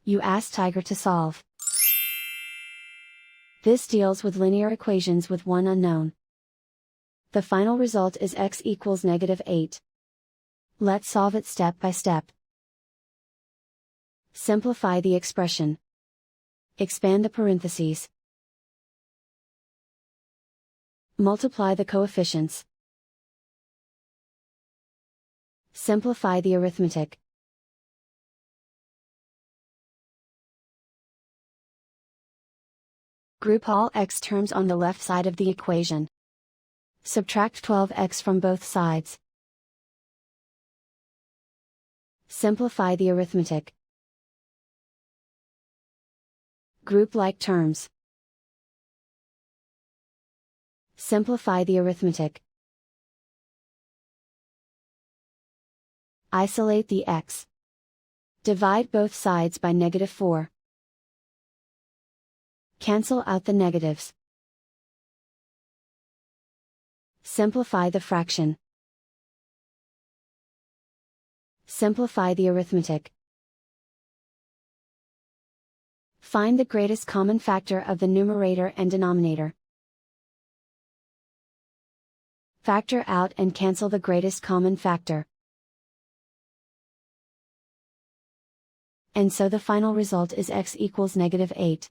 You ask Tiger to solve. This deals with linear equations with one unknown. The final result is x equals -8. Let's solve it step by step. Simplify the expression. Expand the parentheses. Multiply the coefficients. Simplify the arithmetic. Group all x terms on the left side of the equation. Subtract 12x from both sides. Simplify the arithmetic. Group like terms. Simplify the arithmetic. Isolate the x. Divide both sides by -4. Cancel out the negatives. Simplify the fraction. Simplify the arithmetic. Find the greatest common factor of the numerator and denominator. Factor out and cancel the greatest common factor. And so the final result is x equals -8.